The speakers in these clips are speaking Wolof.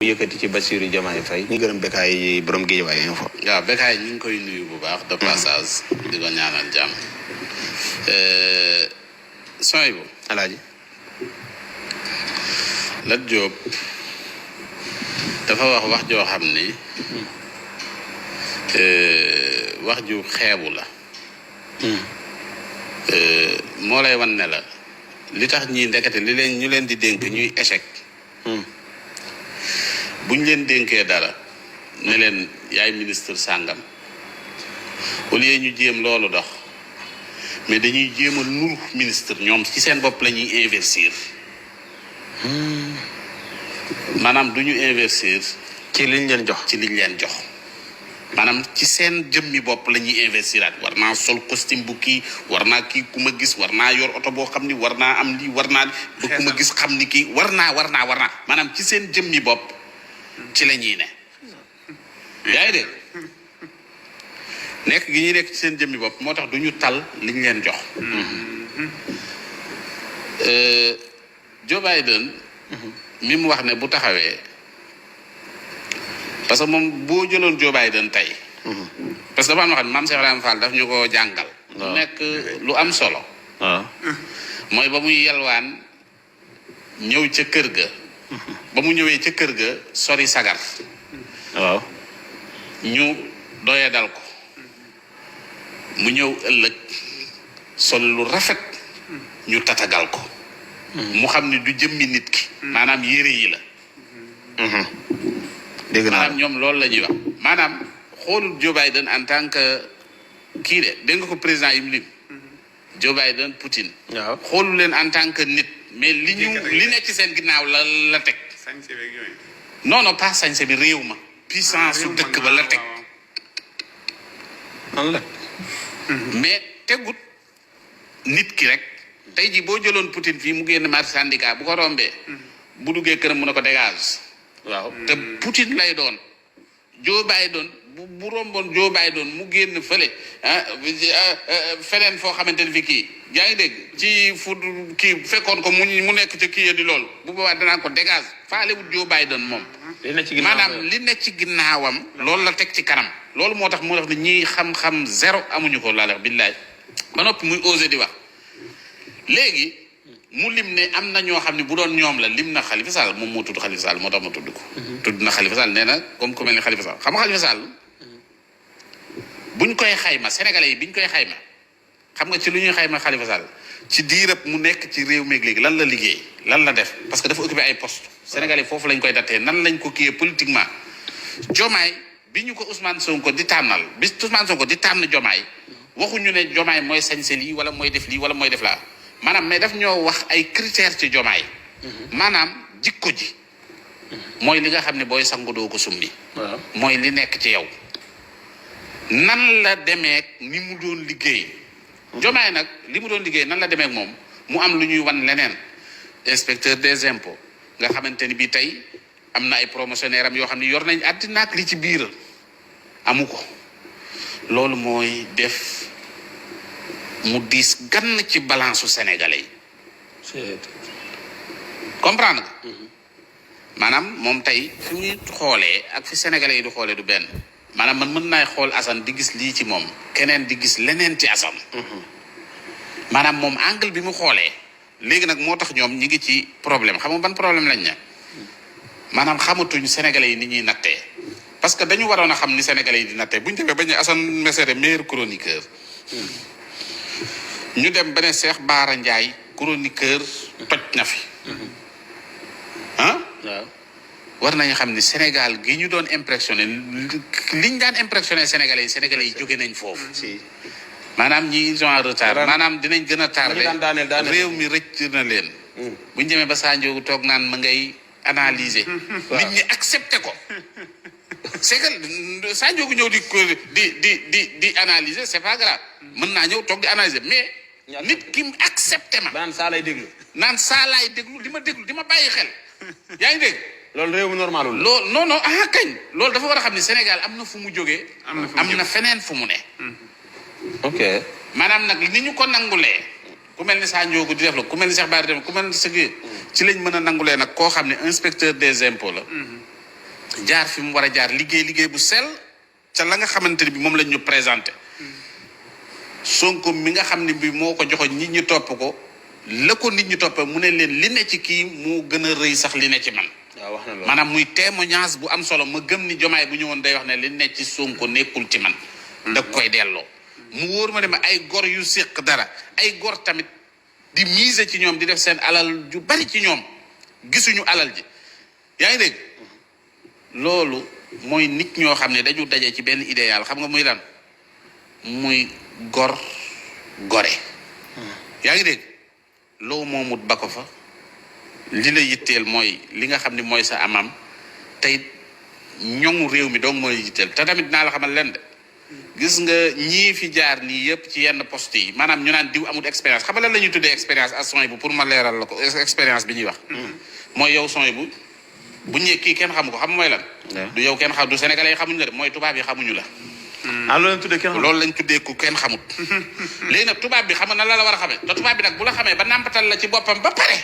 yëkkati ci Bassirou Diomaye Faye. ñu gërëm Bécaye borom Guédiawaye info. waaw Bécaye ñu ngi koy nuyu bu baax de passage. di ko ñaanal jàmm. sooy bu alaaji Lat Diop dafa wax joo xam ni wax ju xeebu la. moo lay wan ne la li tax ñii ndekete ñu leen di dénk ñuy échec. bu ñu leen dénkee dara ne leen yaay ministre sàngam au lieu ñu jéem loolu dox mais dañuy jéem a nuru ministre ñoom ci seen bopp la ñuy investir. maanaam du ñu investir. ci liñ leen jox ci liñ leen jox. maanaam ci seen jëmmi bopp la ñuy investiraat war naa sol costume bu kii war naa kii ku ma gis war naa yor oto boo xam ni war naa am lii war naa ba ku ma gis xam ni kii war naa maanaam ci seen jëmmi bopp ci la ñuy ne. yaa ngi dégg nekk gi ñuy nekk ci seen jëmmi bopp moo tax du ñu tal liñ leen jox. Joe Biden mi mu wax ne bu taxawee parce que moom boo jëloon Joe Biden tey. parce que dafa am loo xam ne maam Cheikh Ibrahima Fall daf ñu ko jàngal. mu nekk lu am solo. waaw mooy ba muy yalwaan ñëw ca kër ga. ba mu ñëwee ca kër ga sori sagar. waaw ñu doye dal ko. mu ñëw ëllëg sol lu rafet ñu tatagal ko. mu xam ni du jëmmi nit ki. maanaam yére yi la. dégg naa maanaam ñoom loolu la ñuy wax maanaam xoolul Joe Biden en tant que kii de dégg nga ko président yi mu lim. Joe Biden Poutine. waaw xoolul leen en tant que nit. mais li nekk ci seen ginnaaw la teg. sañse beeg yooyu. non pas sañse bi réew ma. puissance su dëkk ba la teg. man la. mais tegut nit ki rek. tey jii boo jëloon Poutine fii mu génn marché syndicat bu ko rombee. bu duggee këram mu ne ko dégage. waaw te Poutine lay doon. Joe Biden bu romboon Joe Biden mu génn fële feneen foo xamante ne fi kii yaa ngi dégg ci fu kii fekkoon ko mu nekk ca kii ya di loolu bu boobaa danaa ko dégage faalewut Joe Biden moom. maanaam li nekk ci ginnaawam. loolu la teg ci kanam. loolu moo tax ne ñii xam-xam zéro amuñu ko laa la billaay ba noppi muy osé di wax léegi mu lim ne am na ñoo xam ne bu doon ñoom la lim na Khalifa Sall moom moo tudd Khalifa Sall moo tax ma tudd ko. tudd na Khalifa Sall nee na comme ku mel ni Khalifa Sall xam nga Khalifa Sall buñ koy xayma sénégalais yi biñ koy xayma xam nga ci lu ñuy xayma Khalifa Sall ci diirab mu nekk ci réew meeg léegi lan la liggéey lan la def parce que dafa occupé ay poste sénégalais foofu lañ koy dattee nan lañ ko kiyee politiquement. Jomaay bi ñu ko Ousmane Sonko di tànnal bi Ousmane Sonko di tànn Jomaay waxuñu ne Jomaay mooy sañse lii wala mooy def lii wala mooy def laa maanaam mais daf ñoo wax ay critères ci Jomaay. maanaam jikko ji. mooy li nga xam ne booy sangu doo ko summi. mooy li nekk ci yow. nan la demee ni mu doon liggéey. Jomaay nag li mu doon liggéey nan la demee moom mu am lu ñuy wan leneen inspecteur des impôts nga xamante ni bii tey am na ay promotionnaire am yoo xam ne yor nañ àddina ak li ci biir amu ko loolu mooy def mu diis gann ci balance su sénégalais yi. comprendre nga. maanaam moom tey fi muy xoolee ak fi sénégalais yi di xoolee du benn. maanaam man mën naay xool Assane di gis lii ci moom keneen di gis leneen ci Assane. maanaam moom angle bi mu xoolee léegi nag moo tax ñoom ñi ngi ci problème xam nga ban problème lañ ne maanaam xamatuñ sénégalais yi ni ñuy nattee parce que dañu waroon a xam ni sénégalais yi di nattee bu ñu demee ba ñu Assane Mesere meilleur chroniqueur. ñu dem ba ne Cheikh Bara Ndiaye chroniqueur toj na fi. waaw. war nañu xam ni Sénégal gi ñu doon impressionné liñ daan impressionné sénégalais yi jóge nañ foofu. maanaam ñi ils sont en retard maanaam dinañ gën a tardé réew mi rëcc na leen. bu ñu demee ba Sadio toog naan ma ngay analyser. nit ñi accepté ko. c'est que Sadio gu ñëw di analyser c'est pas grave. mën naa ñëw toog di analyser mais. nit ki accepté ma. naan saa lay déglu. di ma déglu di ma bàyyi xel. yaa ngi dégg. loolu réew mi normalul. loolu non kañ. loolu dafa war a xam ni Sénégal am na fu mu jógee. am na feneen fu mu ne. ok maanaam nag ni ñu ko nangulee. ku mel ni Sadio di def la ku mel ni Cheikh Bara dem ku mel ni Seguye ci lañ mën a nangulee nag koo xam ne inspecteur des impôts la. jaar fi mu war a jaar liggéey bu sell ca la nga xamante ne bi moom lañ ñu présenté Sonko mi nga xam ne bi moo ko joxoon nit ñi topp ko la ko nit ñi toppee mu ne leen li ne ci kii moo gën a rëy sax li ne ci man. waaw wax na loolu maanaam muy témoignage bu am solo ma gëm ni Diomaye bu ñëwoon day wax ne li ne ci Sonko nekkul ci man. da koy delloo. mu wóor ma ne ma ay gor yu séq dara ay gor tamit di miser ci ñoom di def seen alal ju bari ci ñoom gisuñu alal ji yaa ngi dégg loolu mooy nit ñoo xam ne dañu daje ci benn idéal xam nga muy lan muy gor gore yaa ngi dégg loo moomut ba ko fa li la yitteel mooy li nga xam ne mooy sa amam tey ñoŋu réew mi donc mooy yitteel te tamit naa la xamal leen de gis nga ñii fi jaar nii yëpp ci yenn poste yi maanaam ñu naan diw amul expérience xam nga lan la ñuy tuddee expérience ak son bu pour ma leeral la ko expérience bi ñuy wax mooy yow son bu ñëwee kii kenn xamu ko xam mooy lan du yow kenn xam du sénégalais yi xamuñu la de mooy tubaab yi xamuñu la loolu lañ tuddee loolu lañ tuddee ku kenn xamut léegi nag tubaab bi xam na la war a xamee te tubaab bi nag bu la xamee ba nàmpatal la ci boppam ba pare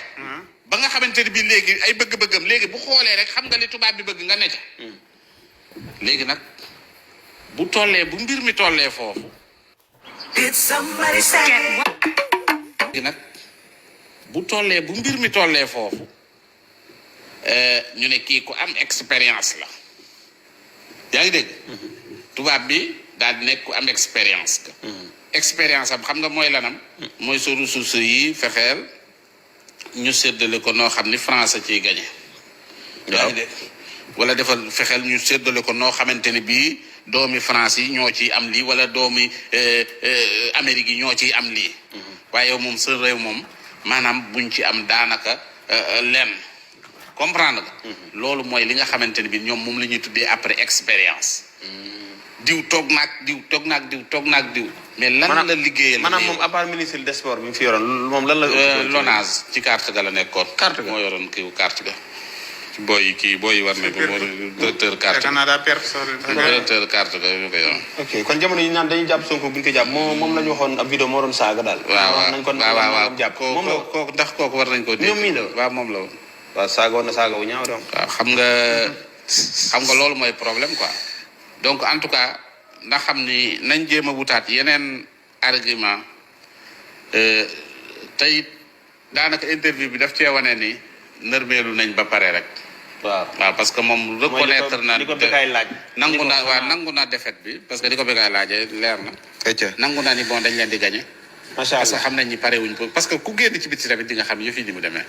ba nga xamante ne bii léegi ay bëgg-bëggam léegi bu xoolee rek xam nga li tubaab bi bëgg nga ne ca léegi nag bu mbir mi tollee foofu léegi nag bu mbir mi tollee foofu ñu ne kii ku am expérience la yaa ngi dégg tubaab bi daal di nekk ku am expérience expérience am xam nga mooy lanam mooy sa ressources yi fexeel ñu séddale ko noo xam ni France ciy gañe yaa ngi dégg wala defal fexeel ñu séddale ko noo xamante ne bii doomi France yi ñoo ciy am lii wala doomi Amérique yi ñoo ciy am lii waaye yow moom sa réew moom maanaam buñ ci am daanaka lenn comprendre nga loolu mooy li nga xamante ne bi ñoom moom la ñuy tuddee après expérience diw toog naag diw mais lan la liggéeyal maanaam moom à part ministre des sports bi mu fi yoroon moom lan la LONASE ci carte ga la nekkoon moo yoroon kiiw carte ga booy yi war na ko moo directeur carte directeur carte ga ñu ko yoroon ok kon jamono yi naan dañuy jàpp Sonko bu ñu ko jàpp moom la ñu waxoon ab vidéo moo doon saaga daal waaw jàpp moom la kooku ndax kooku war nañ ko dégg ñoom mii la waaw moom la woon waaw saaga woon na saaga wu ñaaw donc waaw xam nga loolu mooy problème quoi donc en tout cas ndax xam ni nañ jéem a wutaat yeneen argument tey daanaka interview bi daf cee wane ni nërmeelu nañ ba pare rek waaw parce que moom reconnaître na li ko Bécaye laaj nangu naa défaite bi parce que di ko Bécaye laajee leer na nangu naa ni bon dañ leen di gagné macha allah parce que xam nañ ni pare wuñ ko parce que ku génn ci biti tamit di nga xam yëf yi ni mu demee